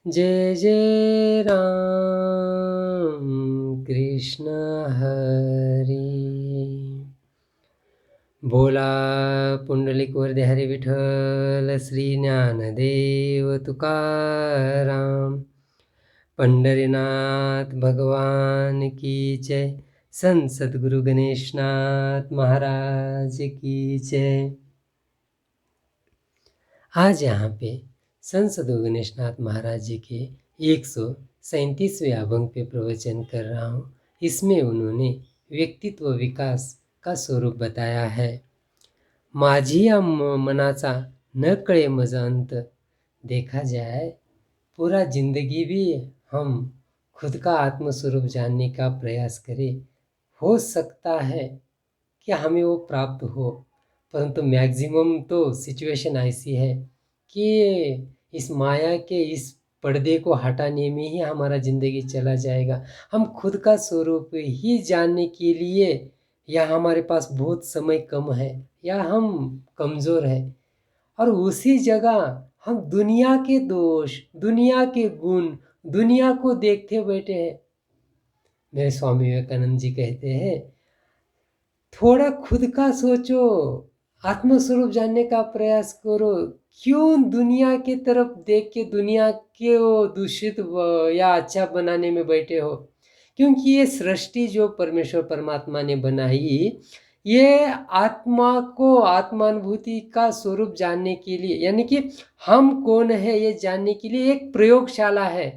जय जय राम कृष्ण हरी। बोला पुंडलिक वरदे हरी विठ्ठल श्री ज्ञानदेव तुकाराम। पंढरीनाथ भगवान की जय। संत सद्गुरु गणेशनाथ महाराज की जय। आज यहाँ पे संत सद्गुरु गणेशनाथ महाराज जी के 137वें अभंग पे प्रवचन कर रहा हूँ। इसमें उन्होंने व्यक्तित्व विकास का स्वरूप बताया है। माझिया मनाचा न कळे मज अंत। देखा जाए पूरा जिंदगी भी हम खुद का आत्मस्वरूप जानने का प्रयास करें, हो सकता है कि हमें वो प्राप्त हो, परंतु मैक्सिमम तो सिचुएशन ऐसी है कि इस माया के इस पर्दे को हटाने में ही हमारा ज़िंदगी चला जाएगा। हम खुद का स्वरूप ही जानने के लिए या हमारे पास बहुत समय कम है या हम कमज़ोर हैं, और उसी जगह हम दुनिया के दोष, दुनिया के गुण, दुनिया को देखते बैठे हैं। मेरे स्वामी विवेकानंद जी कहते हैं, थोड़ा खुद का सोचो, आत्मस्वरूप जानने का प्रयास करो। क्यों दुनिया की तरफ देख के दुनिया को दूषित या अच्छा बनाने में बैठे हो? क्योंकि ये सृष्टि जो परमेश्वर परमात्मा ने बनाई, ये आत्मा को आत्मानुभूति का स्वरूप जानने के लिए, यानी कि हम कौन है ये जानने के लिए एक प्रयोगशाला है।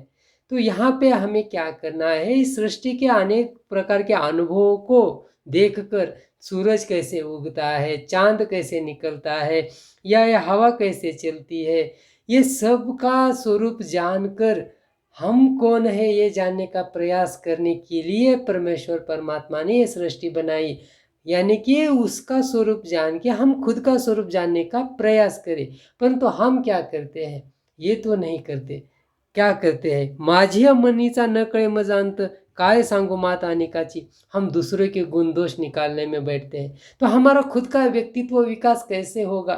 तो यहाँ पे हमें क्या करना है, इस सृष्टि के अनेक प्रकार के अनुभवों को देखकर, सूरज कैसे उगता है, चांद कैसे निकलता है, या ये हवा कैसे चलती है, ये सब का स्वरूप जानकर हम कौन है ये जानने का प्रयास करने के लिए परमेश्वर परमात्मा ने ये सृष्टि बनाई। यानी कि उसका स्वरूप जान के हम खुद का स्वरूप जानने का प्रयास करें। परंतु हम क्या करते हैं, ये तो नहीं करते। क्या करते हैं, माझिया मनीचा न कळे मज अंत, काय सांगू मात अनेकाची। हम दूसरों के गुण दोष निकालने में बैठते हैं। तो हमारा खुद का व्यक्तित्व विकास कैसे होगा?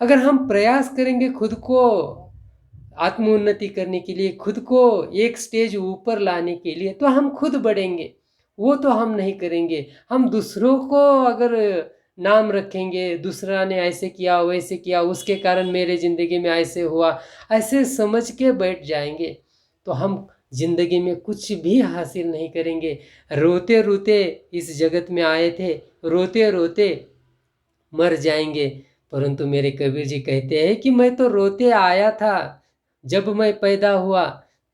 अगर हम प्रयास करेंगे खुद को आत्मोन्नति करने के लिए, खुद को एक स्टेज ऊपर लाने के लिए, तो हम खुद बढ़ेंगे। वो तो हम नहीं करेंगे। हम दूसरों को अगर नाम रखेंगे, दूसरा ने ऐसे किया वैसे किया, उसके कारण मेरे ज़िंदगी में ऐसे हुआ, ऐसे समझ के बैठ जाएंगे, तो हम जिंदगी में कुछ भी हासिल नहीं करेंगे। रोते रोते इस जगत में आए थे, रोते रोते मर जाएंगे। परंतु मेरे कबीर जी कहते हैं कि मैं तो रोते आया था, जब मैं पैदा हुआ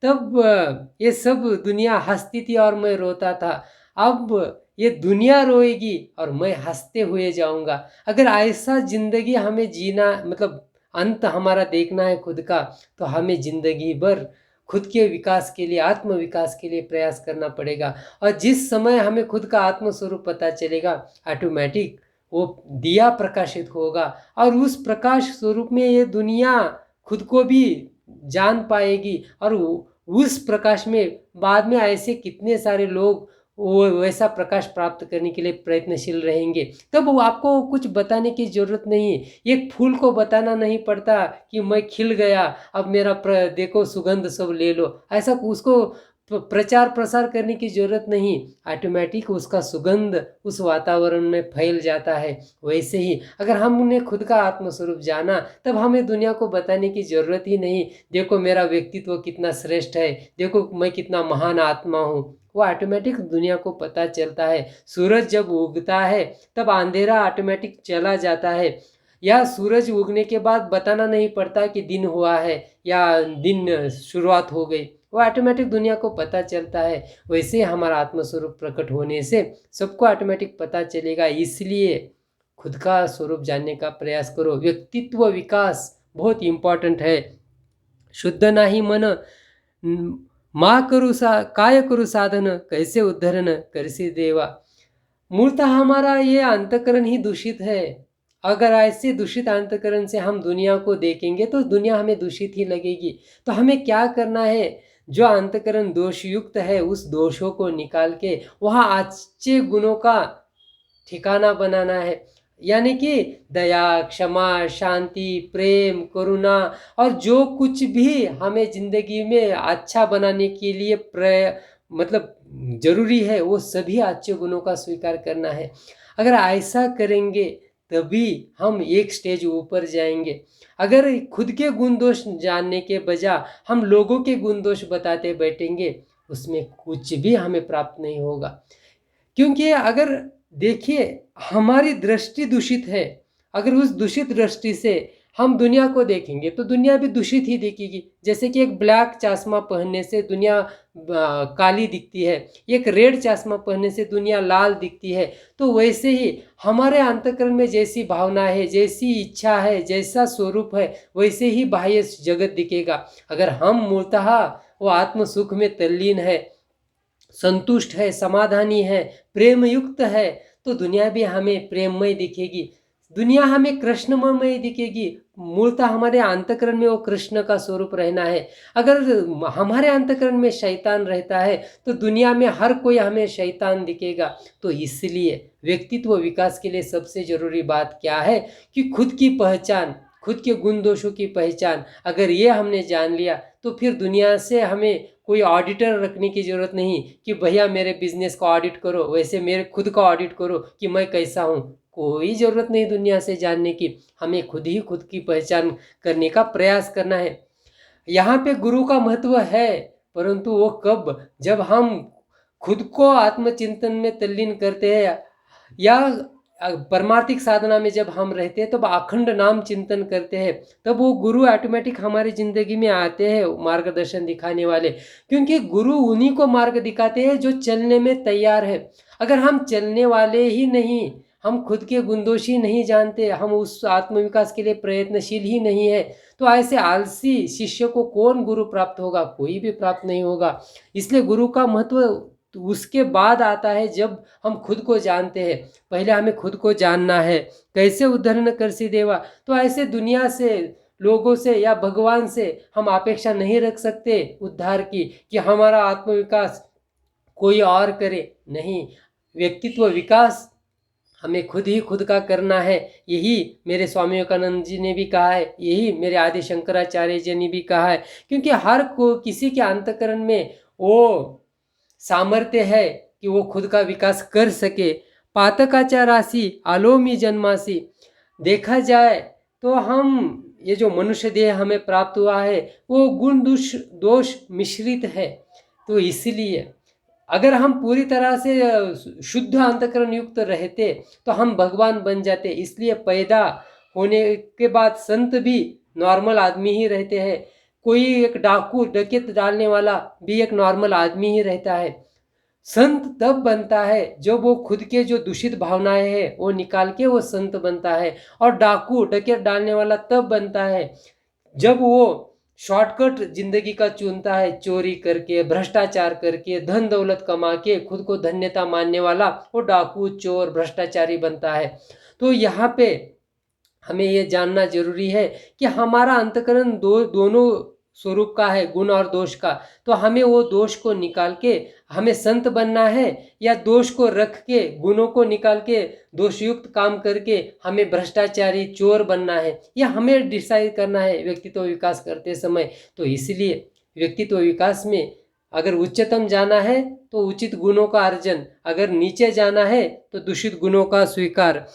तब ये सब दुनिया हंसती थी और मैं रोता था। अब ये दुनिया रोएगी और मैं हंसते हुए जाऊंगा। अगर ऐसा जिंदगी हमें जीना, मतलब अंत हमारा देखना है खुद का, तो हमें जिंदगी भर खुद के विकास के लिए, आत्म विकास के लिए प्रयास करना पड़ेगा। और जिस समय हमें खुद का आत्मस्वरूप पता चलेगा, ऑटोमेटिक वो दिया प्रकाशित होगा, और उस प्रकाश स्वरूप में ये दुनिया खुद को भी जान पाएगी। और उस प्रकाश में बाद में ऐसे कितने सारे लोग वो वैसा प्रकाश प्राप्त करने के लिए प्रयत्नशील रहेंगे। तब वो आपको कुछ बताने की ज़रूरत नहीं है। एक फूल को बताना नहीं पड़ता कि मैं खिल गया, अब मेरा देखो सुगंध सब ले लो, ऐसा उसको प्रचार प्रसार करने की ज़रूरत नहीं। ऑटोमेटिक उसका सुगंध उस वातावरण में फैल जाता है। वैसे ही अगर हमने खुद का आत्मस्वरूप जाना, तब हमें दुनिया को बताने की ज़रूरत ही नहीं। देखो मेरा व्यक्तित्व कितना श्रेष्ठ है, देखो मैं कितना महान आत्मा हूँ, वो ऑटोमेटिक दुनिया को पता चलता है। सूरज जब उगता है तब अंधेरा ऑटोमेटिक चला जाता है, या सूरज उगने के बाद बताना नहीं पड़ता कि दिन हुआ है या दिन शुरुआत हो गई, वो ऑटोमेटिक दुनिया को पता चलता है। वैसे हमारा आत्मस्वरूप प्रकट होने से सबको ऑटोमेटिक पता चलेगा। इसलिए खुद का स्वरूप जानने का प्रयास करो। व्यक्तित्व विकास बहुत इम्पॉर्टंट है। शुद्ध नाही मन, मा करू काय करू साधन, कैसे उद्धरण करसी देवा। मूलतः हमारा ये अंतकरण ही दूषित है। अगर ऐसे दूषित अंतकरण से हम दुनिया को देखेंगे तो दुनिया हमें दूषित ही लगेगी। तो हमें क्या करना है, जो अंतकरण दोषयुक्त है उस दोषों को निकाल के वहाँ अच्छे गुणों का ठिकाना बनाना है। यानी कि दया, क्षमा, शांति, प्रेम, करुणा और जो कुछ भी हमें ज़िंदगी में अच्छा बनाने के लिए मतलब ज़रूरी है, वो सभी अच्छे गुणों का स्वीकार करना है। अगर ऐसा करेंगे तभी हम एक स्टेज ऊपर जाएंगे। अगर खुद के गुण दोष जानने के बजाय हम लोगों के गुण दोष बताते बैठेंगे, उसमें कुछ भी हमें प्राप्त नहीं होगा। क्योंकि अगर देखिए, हमारी दृष्टि दूषित है, अगर उस दूषित दृष्टि से हम दुनिया को देखेंगे तो दुनिया भी दूषित ही दिखेगी। जैसे कि एक ब्लैक चश्मा पहनने से दुनिया काली दिखती है, एक रेड चश्मा पहनने से दुनिया लाल दिखती है। तो वैसे ही हमारे अंतःकरण में जैसी भावना है, जैसी इच्छा है, जैसा स्वरूप है, वैसे ही बाह्य जगत दिखेगा। अगर हम मूलतः वो आत्म सुख में तल्लीन है, संतुष्ट है, समाधानी है, प्रेम युक्त है, तो दुनिया भी हमें प्रेममय दिखेगी, दुनिया हमें कृष्णमय दिखेगी। मूलतः हमारे अंतःकरण में वो कृष्ण का स्वरूप रहना है। अगर हमारे अंतःकरण में शैतान रहता है तो दुनिया में हर कोई हमें शैतान दिखेगा। तो इसलिए व्यक्तित्व विकास के लिए सबसे जरूरी बात क्या है कि खुद की पहचान, खुद के गुण दोषों की पहचान अगर ये हमने जान लिया तो फिर दुनिया से हमें कोई ऑडिटर रखने की ज़रूरत नहीं कि भैया मेरे बिजनेस को ऑडिट करो, वैसे मेरे खुद का ऑडिट करो कि मैं कैसा हूँ। कोई ज़रूरत नहीं दुनिया से जानने की, हमें खुद ही खुद की पहचान करने का प्रयास करना है। यहाँ पे गुरु का महत्व है, परंतु वो कब, जब हम खुद को आत्मचिंतन में तल्लीन करते हैं या परमार्थिक साधना में जब हम रहते हैं, तब अखंड नाम चिंतन करते हैं, तब वो गुरु ऑटोमेटिक हमारी ज़िंदगी में आते हैं, मार्गदर्शन दिखाने वाले। क्योंकि गुरु उन्हीं को मार्ग दिखाते हैं जो चलने में तैयार है। अगर हम चलने वाले ही नहीं, हम खुद के गुणदोष ही नहीं जानते, हम उस आत्मविकास के लिए प्रयत्नशील ही नहीं है, तो ऐसे आलसी शिष्य को कौन गुरु प्राप्त होगा? कोई भी प्राप्त नहीं होगा। इसलिए गुरु का महत्व तो उसके बाद आता है जब हम खुद को जानते हैं। पहले हमें खुद को जानना है, कैसे उद्धरण करसी देवा। तो ऐसे दुनिया से, लोगों से या भगवान से हम अपेक्षा नहीं रख सकते उद्धार की कि हमारा आत्मविकास कोई और करे। नहीं, व्यक्तित्व विकास हमें खुद ही खुद का करना है। यही मेरे स्वामी विवेकानंद जी ने भी कहा है, यही मेरे आदि शंकराचार्य जी ने भी कहा है। क्योंकि हर को किसी के अंतःकरण में वो सामर्थ्य है कि वो खुद का विकास कर सके। पातकाचा राशि आलोमी जन्मासी, देखा जाए तो हम ये जो मनुष्य देह हमें प्राप्त हुआ है वो गुण दोष मिश्रित है। तो इसलिए अगर हम पूरी तरह से शुद्ध अंतःकरण युक्त रहते तो हम भगवान बन जाते। इसलिए पैदा होने के बाद संत भी नॉर्मल आदमी ही रहते हैं। कोई एक डाकू डकैत डालने वाला भी एक नॉर्मल आदमी ही रहता है। संत तब बनता है जब वो खुद के जो दूषित भावनाएं हैं वो निकाल के वो संत बनता है। और डाकू डकैत डालने वाला तब बनता है जब वो शॉर्टकट जिंदगी का चुनता है, चोरी करके, भ्रष्टाचार करके, धन दौलत कमा के खुद को धन्यता मानने वाला वो डाकू, चोर, भ्रष्टाचारी बनता है। तो यहाँ पे हमें ये जानना जरूरी है कि हमारा अंतःकरण दोनों स्वरूप का है, गुण और दोष का। तो हमें वो दोष को निकाल के हमें संत बनना है, या दोष को रख के गुणों को निकाल के दोषयुक्त काम करके हमें भ्रष्टाचारी चोर बनना है, या हमें डिसाइड करना है व्यक्तित्व विकास करते समय। तो इसलिए व्यक्तित्व विकास में अगर उच्चतम जाना है तो उचित गुणों का अर्जन, अगर नीचे जाना है तो दूषित गुणों का स्वीकार।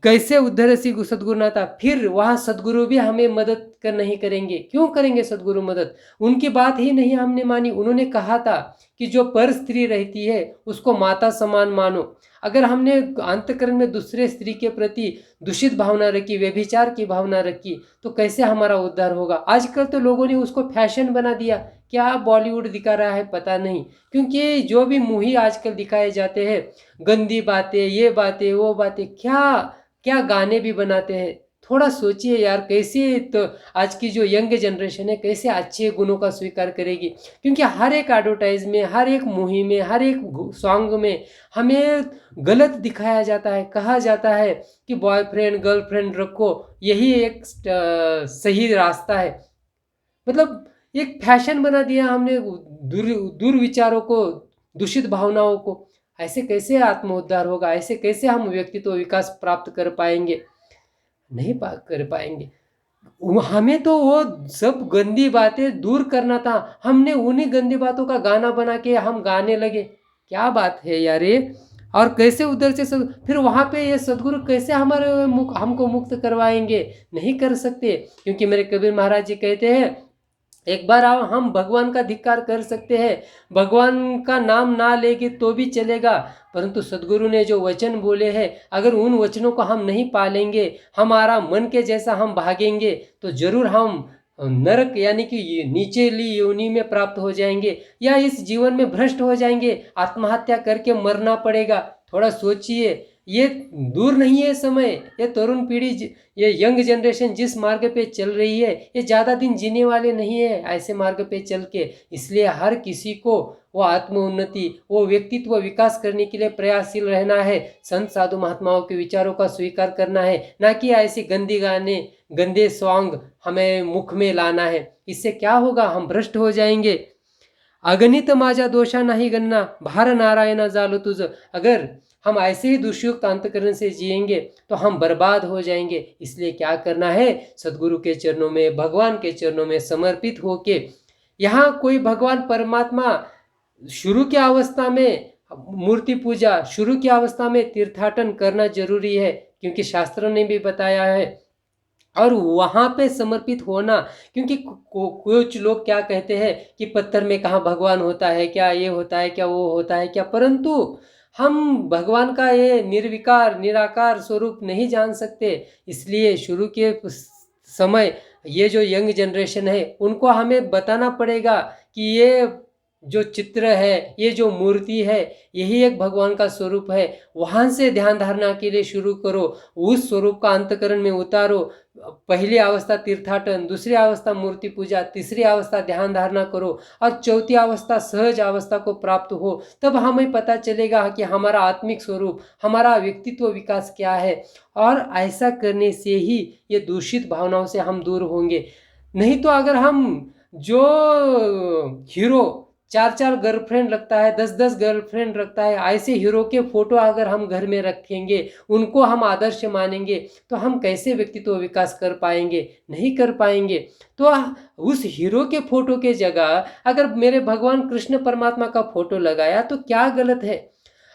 कैसे उद्धरसी सदगुरुनाथा, फिर वहाँ सदगुरु भी हमें मदद कर नहीं करेंगे। क्यों करेंगे सदगुरु मदद? उनकी बात ही नहीं हमने मानी। उन्होंने कहा था कि जो पर स्त्री रहती है उसको माता समान मानो। अगर हमने अंतःकरण में दूसरे स्त्री के प्रति दूषित भावना रखी, व्यभिचार की भावना रखी, तो कैसे हमारा उद्धार होगा? आजकल तो लोगों ने उसको फैशन बना दिया। क्या बॉलीवुड दिखा रहा है पता नहीं, क्योंकि जो भी मूवी आजकल दिखाए जाते हैं, गंदी बातें, ये बातें, वो बातें, क्या क्या गाने भी बनाते हैं। थोड़ा सोचिए यार, कैसे तो आज की जो यंग जनरेशन है कैसे अच्छे गुणों का स्वीकार करेगी। क्योंकि हर एक एडवर्टाइज में, हर एक मूवी में, हर एक सॉन्ग में हमें गलत दिखाया जाता है। कहा जाता है कि बॉयफ्रेंड गर्लफ्रेंड रखो, यही एक सही रास्ता है। मतलब एक फैशन बना दिया हमने दुर्विचारों को, दूषित भावनाओं को। ऐसे कैसे आत्म उद्धार होगा, ऐसे कैसे हम व्यक्तित्व विकास प्राप्त कर पाएंगे? नहीं कर पाएंगे। हमें तो वो सब गंदी बातें दूर करना था, हमने उन्हीं गंदी बातों का गाना बना के हम गाने लगे। क्या बात है यार ये! और कैसे उधर से फिर वहाँ पे ये सदगुरु कैसे हमारे हमको मुक्त करवाएंगे? नहीं कर सकते, क्योंकि मेरे कबीर महाराज जी कहते हैं, एक बार आओ, हम भगवान का धिक्कार कर सकते हैं, भगवान का नाम ना लेंगे तो भी चलेगा, परंतु सदगुरु ने जो वचन बोले हैं, अगर उन वचनों को हम नहीं पालेंगे, हमारा मन के जैसा हम भागेंगे, तो जरूर हम नरक यानी कि नीचेली योनि में प्राप्त हो जाएंगे, या इस जीवन में भ्रष्ट हो जाएंगे, आत्महत्या करके मरना पड़ेगा। थोड़ा सोचिए, ये दूर नहीं है समय। ये तरुण पीढ़ी, ये यंग जनरेशन जिस मार्ग पे चल रही है, ये ज़्यादा दिन जीने वाले नहीं है ऐसे मार्ग पे चल के। इसलिए हर किसी को वो आत्मोन्नति, वो व्यक्तित्व विकास करने के लिए प्रयासशील रहना है। संत साधु महात्माओं के विचारों का स्वीकार करना है, ना कि ऐसे गंदी गाने, गंदे सॉन्ग हमें मुख में लाना है। इससे क्या होगा? हम भ्रष्ट हो जाएंगे। अगणित माझा दोषा नहीं गणना, भार नारायण जालो तुझ। अगर हम ऐसे ही दुष्युक्त अंतकरण से जिएंगे तो हम बर्बाद हो जाएंगे। इसलिए क्या करना है? सदगुरु के चरणों में, भगवान के चरणों में समर्पित होके, यहाँ कोई भगवान परमात्मा शुरू की अवस्था में मूर्ति पूजा, शुरू की अवस्था में तीर्थाटन करना जरूरी है, क्योंकि शास्त्रों ने भी बताया है, और वहाँ पे समर्पित होना। क्योंकि कुछ लोग क्या कहते हैं कि पत्थर में कहाँ भगवान होता है क्या, ये होता है क्या, वो होता है क्या, परंतु हम भगवान का ये निर्विकार निराकार स्वरूप नहीं जान सकते। इसलिए शुरू के समय ये जो यंग जनरेशन है, उनको हमें बताना पड़ेगा कि ये जो चित्र है, ये जो मूर्ति है, यही एक भगवान का स्वरूप है। वहाँ से ध्यान धारणा के लिए शुरू करो, उस स्वरूप का अंतकरण में उतारो। पहली अवस्था तीर्थाटन, दूसरी अवस्था मूर्ति पूजा, तीसरी अवस्था ध्यान धारणा करो, और चौथी अवस्था सहज अवस्था को प्राप्त हो। तब हमें पता चलेगा कि हमारा आत्मिक स्वरूप, हमारा व्यक्तित्व विकास क्या है। और ऐसा करने से ही ये दूषित भावनाओं से हम दूर होंगे। नहीं तो अगर हम जो हीरो 4-4 गर्लफ्रेंड रखता है, 10-10 गर्लफ्रेंड रखता है, ऐसे हीरो के फोटो अगर हम घर में रखेंगे, उनको हम आदर्श मानेंगे, तो हम कैसे व्यक्तित्व विकास कर पाएंगे? नहीं कर पाएंगे। तो उस हीरो के फोटो के जगह अगर मेरे भगवान कृष्ण परमात्मा का फोटो लगाया तो क्या गलत है?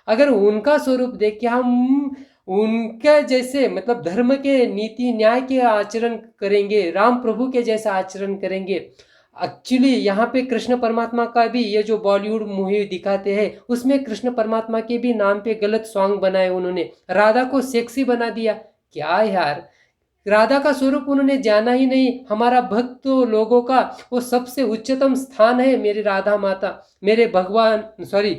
अगर उनका स्वरूप देख के हम उनके जैसे, मतलब धर्म के नीति न्याय के आचरण करेंगे, राम प्रभु के जैसा आचरण करेंगे। एक्चुअली यहाँ पे कृष्ण परमात्मा का भी, ये जो बॉलीवुड मूवी दिखाते हैं, उसमें कृष्ण परमात्मा के भी नाम पे गलत सॉन्ग बनाए उन्होंने, राधा को सेक्सी बना दिया। क्या यार, राधा का स्वरूप उन्होंने जाना ही नहीं। हमारा भक्त लोगों का वो सबसे उच्चतम स्थान है मेरी राधा माता, मेरे भगवान, सॉरी,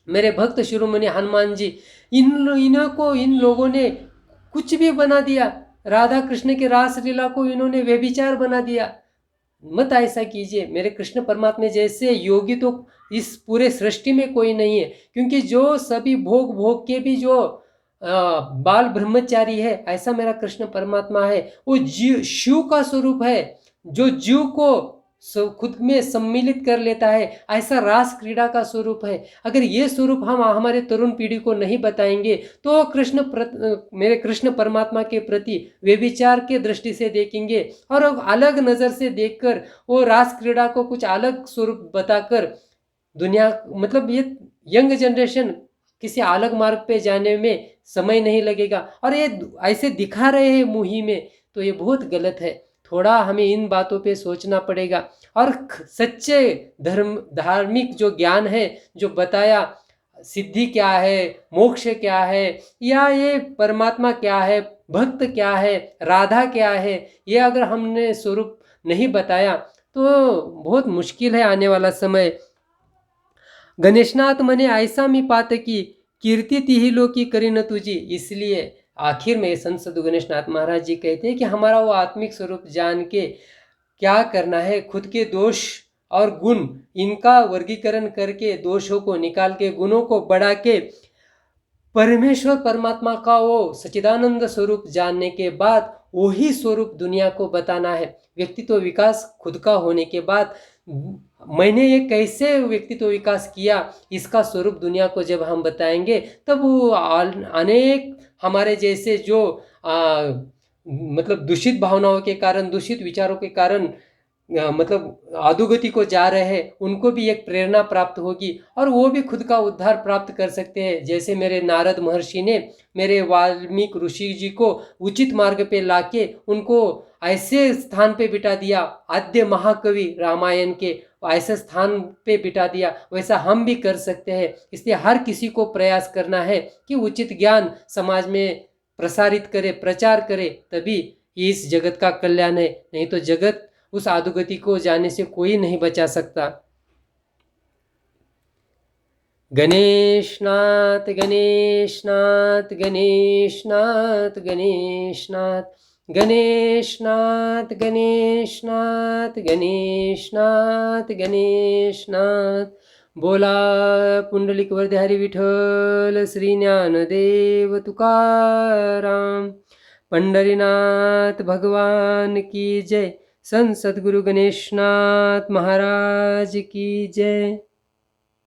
मेरे भक्त शिरोमणि हनुमान जी। इन लोगों ने कुछ भी बना दिया। राधा कृष्ण के रास लीला को इन्होंने व्यभिचार बना दिया। मत ऐसा कीजिए। मेरे कृष्ण परमात्मा जैसे योगी तो इस पूरे सृष्टि में कोई नहीं है, क्योंकि जो सभी भोग भोग के भी जो बाल ब्रह्मचारी है, ऐसा मेरा कृष्ण परमात्मा है। वो जीव शिव का स्वरूप है, जो जीव को खुद में सम्मिलित कर लेता है, ऐसा रास क्रीड़ा का स्वरूप है। अगर ये स्वरूप हम हमारे तरुण पीढ़ी को नहीं बताएंगे तो मेरे कृष्ण परमात्मा के प्रति व्यभिचार के दृष्टि से देखेंगे, और अलग नज़र से देखकर वो रास क्रीड़ा को कुछ अलग स्वरूप बताकर दुनिया, मतलब ये यंग जनरेशन किसी अलग मार्ग पे जाने में समय नहीं लगेगा। और ये ऐसे दिखा रहे हैं मुहिम में, तो ये बहुत गलत है। थोड़ा हमें इन बातों पे सोचना पड़ेगा, और सच्चे धार्मिक जो ज्ञान है, जो बताया सिद्धि क्या है, मोक्ष क्या है, या ये परमात्मा क्या है, भक्त क्या है, राधा क्या है, ये अगर हमने स्वरूप नहीं बताया तो बहुत मुश्किल है आने वाला समय। गणेशनाथ मने ऐसा मी पात की, कीर्ति तिही लोकी करी न तुझी। इसलिए आखिर में संत सद्गुरु गणेशनाथ महाराज जी कहते हैं कि हमारा वो आत्मिक स्वरूप जान के क्या करना है, खुद के दोष और गुण, इनका वर्गीकरण करके दोषों को निकाल के गुणों को बढ़ा के परमेश्वर परमात्मा का वो सच्चिदानंद स्वरूप जानने के बाद वही स्वरूप दुनिया को बताना है। व्यक्तित्व विकास खुद का होने के बाद मैंने ये कैसे व्यक्तित्व विकास किया, इसका स्वरूप दुनिया को जब हम बताएंगे, तब वो अनेक हमारे जैसे जो मतलब दूषित भावनाओं के कारण, दूषित विचारों के कारण मतलब अधोगति को जा रहे हैं, उनको भी एक प्रेरणा प्राप्त होगी और वो भी खुद का उद्धार प्राप्त कर सकते हैं। जैसे मेरे नारद महर्षि ने मेरे वाल्मीकि ऋषि जी को उचित मार्ग पे लाके उनको ऐसे स्थान पे बिठा दिया, आद्य महाकवि रामायण के ऐसे स्थान पे बिठा दिया, वैसा हम भी कर सकते हैं। इसलिए हर किसी को प्रयास करना है कि उचित ज्ञान समाज में प्रसारित करे, प्रचार करे, तभी इस जगत का कल्याण है। नहीं तो जगत उस अधोगति को जाने से कोई नहीं बचा सकता। गणेशनाथ गणेशनाथ गणेशनाथ गणेशनाथ गणेशनाथ गणेशनाथ गणेशनाथ गणेशनाथ। बोला पुंडलिक वरदहरी विठ्ठल श्री ज्ञानदेव तुकाराम। पंढरीनाथ भगवान की जय। संत सद्गुरु गणेशनाथ महाराज की जय।